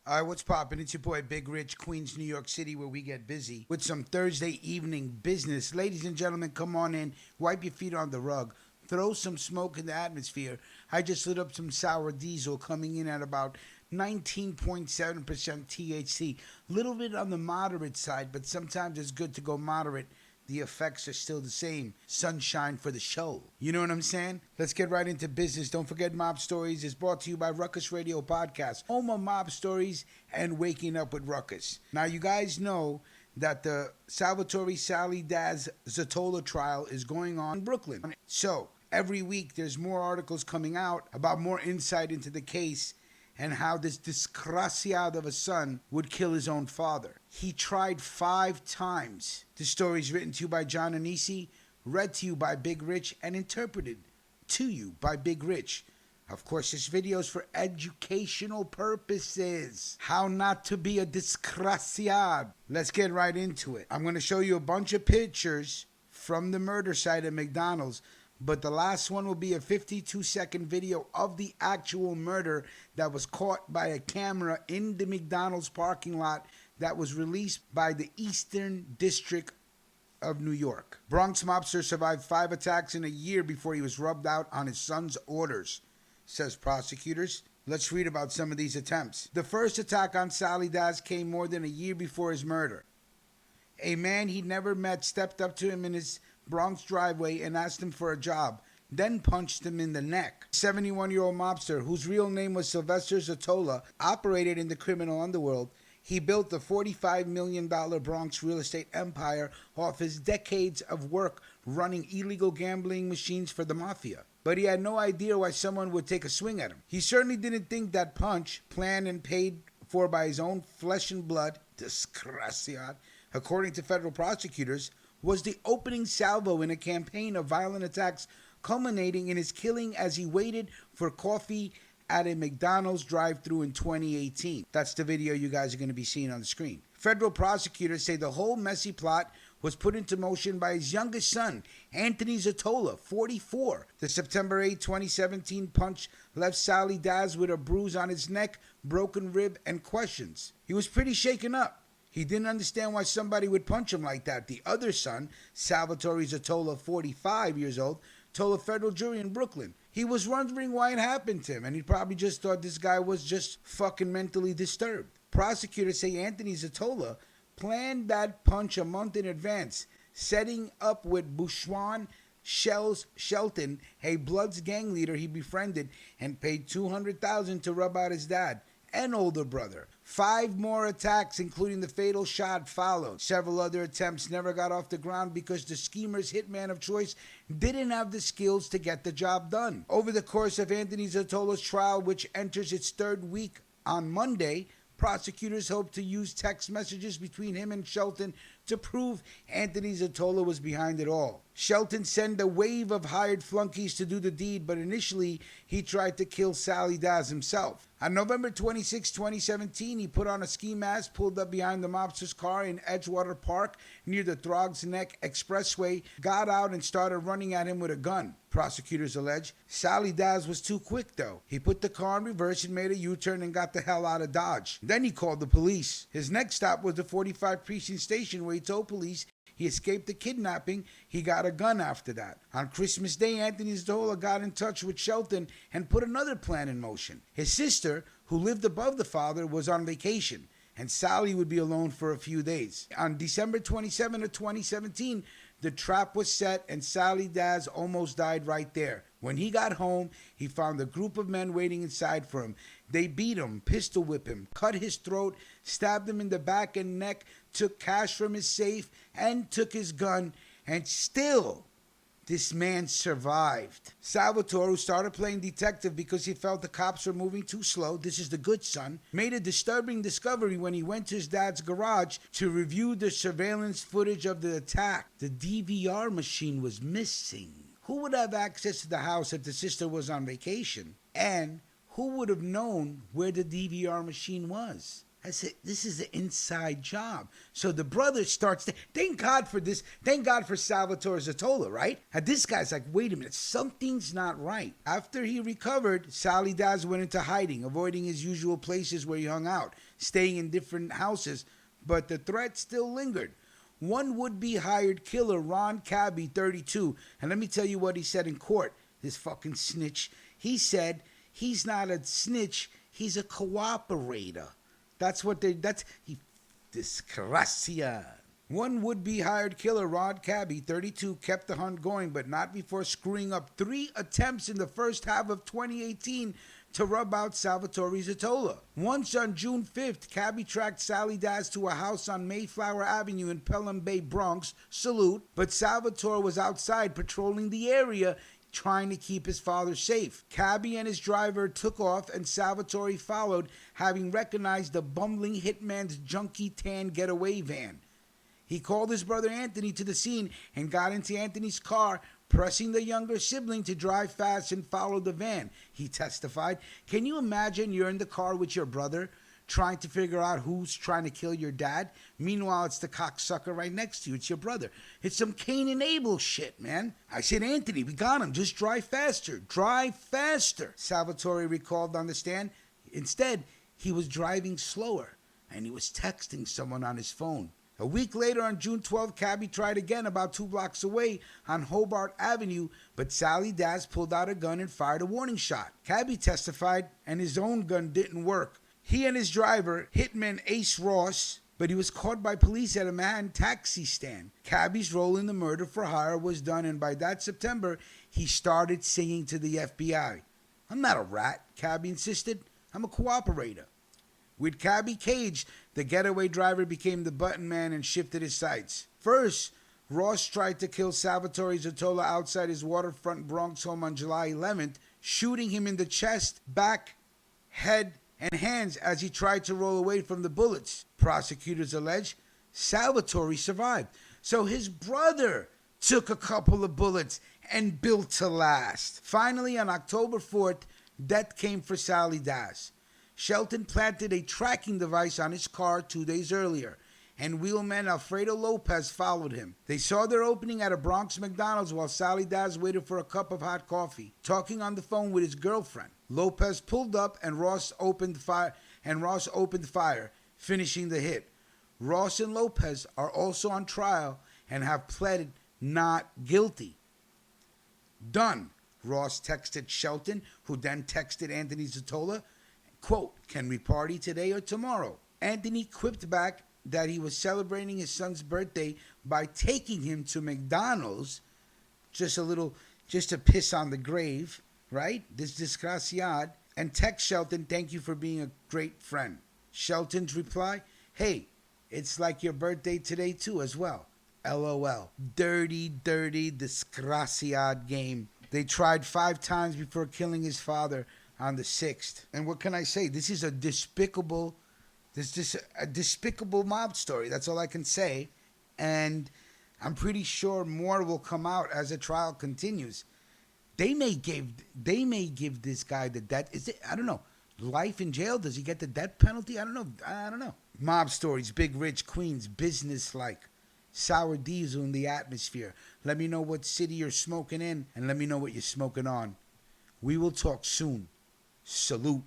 What's poppin'? It's your boy Big Rich, Queens, New York City, where we get busy with some Thursday evening business. Ladies and gentlemen, come on in, wipe your feet on the rug, throw some smoke in the atmosphere. I just lit up some sour diesel coming in at about 19.7% THC. Little bit on the moderate side, but sometimes it's good to go moderate. The effects are still the same. Sunshine for the show. You know what I'm saying? Let's get right into business. Don't forget Mob Stories is brought to you by Ruckus Radio Podcast, home of Mob Stories and Waking Up with Ruckus. Now, you guys know that the Salvatore Sally Daz Zottola trial is going on in Brooklyn. So, every week there's more articles coming out about more insight into the case and how this disgraciado of a son would kill his own father. He tried 5 times. The story is written to you by John Anisi, read to you by Big Rich, and interpreted to you by Big Rich. Of course, this video is for educational purposes. How not to be a disgraciado. Let's get right into it. I'm going to show you a bunch of pictures from the murder site at McDonald's, but the last one will be a 52-second video of the actual murder that was caught by a camera in the McDonald's parking lot that was released by the Eastern District of New York. Bronx Mobster survived 5 attacks in a year before he was rubbed out on his son's orders, says prosecutors. Let's read about some of these attempts. The first attack on Sally Daz came more than a year before his murder. A man he'd never met stepped up to him in his Bronx driveway and asked him for a job, then punched him in the neck. 71-year-old mobster, whose real name was Sylvester Zottola, operated in the criminal underworld. He built the $45 million Bronx real estate empire off his decades of work running illegal gambling machines for the mafia. But he had no idea why someone would take a swing at him. He certainly didn't think that punch, planned and paid for by his own flesh and blood, disgraciado, according to federal prosecutors, was the opening salvo in a campaign of violent attacks culminating in his killing as he waited for coffee at a McDonald's drive-thru in 2018. That's the video you guys are going to be seeing on the screen. Federal prosecutors say the whole messy plot was put into motion by his youngest son, Anthony Zottola, 44. The September 8, 2017 punch left Sally Daz with a bruise on his neck, broken rib, and questions. He was pretty shaken up. He didn't understand why somebody would punch him like that. The other son, Salvatore Zottola, 45 years old, told a federal jury in Brooklyn he was wondering why it happened to him, and he probably just thought this guy was just fucking mentally disturbed. Prosecutors say Anthony Zottola planned that punch a month in advance, setting up with Bushwan Shelton, a Bloods gang leader he befriended, and paid $200,000 to rub out his dad and older brother. 5 more attacks, including the fatal shot, followed. Several other attempts never got off the ground because the schemer's hitman of choice didn't have the skills to get the job done. Over the course of Anthony Zottola's trial, which enters its 3rd week on Monday, prosecutors hope to use text messages between him and Shelton to prove Anthony Zottola was behind it all. Shelton sent a wave of hired flunkies to do the deed, but initially he tried to kill Sally Daz himself. On November 26, 2017, he put on a ski mask, pulled up behind the mobster's car in Edgewater Park near the Throgs Neck Expressway, got out and started running at him with a gun. Prosecutors allege Sally Daz was too quick, though. He put the car in reverse and made a U-turn and got the hell out of Dodge. Then he called the police. His next stop was the 45 Precinct Station, where he told police he escaped the kidnapping. He got a gun after that. On Christmas Day, Anthony Zottola got in touch with Shelton and put another plan in motion. His sister, who lived above the father, was on vacation, and Sally would be alone for a few days. On December 27 of 2017, the trap was set and Sally Daz almost died right there. When he got home, he found a group of men waiting inside for him. They beat him, pistol whipped him, cut his throat, stabbed him in the back and neck, took cash from his safe, and took his gun, and still this man survived. Salvatore, who started playing detective because he felt the cops were moving too slow, this is the good son, made a disturbing discovery when he went to his dad's garage to review the surveillance footage of the attack. The DVR machine was missing. Who would have access to the house if the sister was on vacation? And who would have known where the DVR machine was? I said, this is an inside job. So the brother starts to, thank God for this. Thank God for Salvatore Zottola, right? And this guy's like, wait a minute, something's not right. After he recovered, Sally Daz went into hiding, avoiding his usual places where he hung out. staying in different houses, but the threat still lingered. One would-be hired killer, Ron Cabby, 32, and let me tell you what he said in court, this fucking snitch. He said he's not a snitch, he's a cooperator. Disgracia. One would-be hired killer, Ron Cabby, 32, kept the hunt going, but not before screwing up 3 attempts in the first half of 2018 to rub out Salvatore Zottola. Once on June 5th, Cabby tracked Sally Daz to a house on Mayflower Avenue in Pelham Bay, Bronx, salute, but Salvatore was outside patrolling the area trying to keep his father safe. Cabby and his driver took off and Salvatore followed, having recognized the bumbling hitman's junky tan getaway van. He called his brother Anthony to the scene and got into Anthony's car, pressing the younger sibling to drive fast and follow the van. He testified, "Can you imagine you're in the car with your brother, trying to figure out who's trying to kill your dad? Meanwhile, it's the cocksucker right next to you. It's your brother. It's some Cain and Abel shit, man." I said, "Anthony, we got him. Just drive faster. Drive faster." Salvatore recalled on the stand. Instead, he was driving slower, and he was texting someone on his phone. A week later, on June 12th, Cabby tried again about 2 blocks away on Hobart Avenue, but Sally Daz pulled out a gun and fired a warning shot. Cabby testified, and his own gun didn't work. He and his driver, hitman Ace Ross, but he was caught by police at a Manhattan taxi stand. Cabby's role in the murder for hire was done, and by that September, he started singing to the FBI. "I'm not a rat," Cabby insisted. "I'm a cooperator." With Cabby caged, the getaway driver became the button man and shifted his sights. First, Ross tried to kill Salvatore Zottola outside his waterfront Bronx home on July 11th, shooting him in the chest, back, head, and hands as he tried to roll away from the bullets. Prosecutors allege Salvatore survived, so his brother took a couple of bullets and built to last. Finally, on October 4th, death came for Sally Daz. Shelton planted a tracking device on his car 2 days earlier, and wheelman Alfredo Lopez followed him. They saw their opening at a Bronx Mcdonald's while Sally Daz waited for a cup of hot coffee, talking on the phone with his girlfriend. Lopez pulled up and Ross opened fire, finishing the hit. Ross and Lopez are also on trial and have pleaded not guilty. "Done," Ross texted Shelton, who then texted Anthony Zottola. Quote, "Can we party today or tomorrow?" Anthony quipped back that he was celebrating his son's birthday by taking him to McDonald's, just to piss on the grave, right? This disgraciad, and text Shelton, "Thank you for being a great friend." Shelton's reply, "Hey, it's like your birthday today too as well. LOL. Dirty, disgraciad game. They tried 5 times before killing his father on the 6th. And what can I say? This is a despicable mob story. That's all I can say. And I'm pretty sure more will come out as the trial continues. They may give this guy the death. I don't know. Life in jail? Does he get the death penalty? I don't know. Mob stories, big, rich, Queens, business-like. Sour diesel in the atmosphere. Let me know what city you're smoking in, and let me know what you're smoking on. We will talk soon. Salute.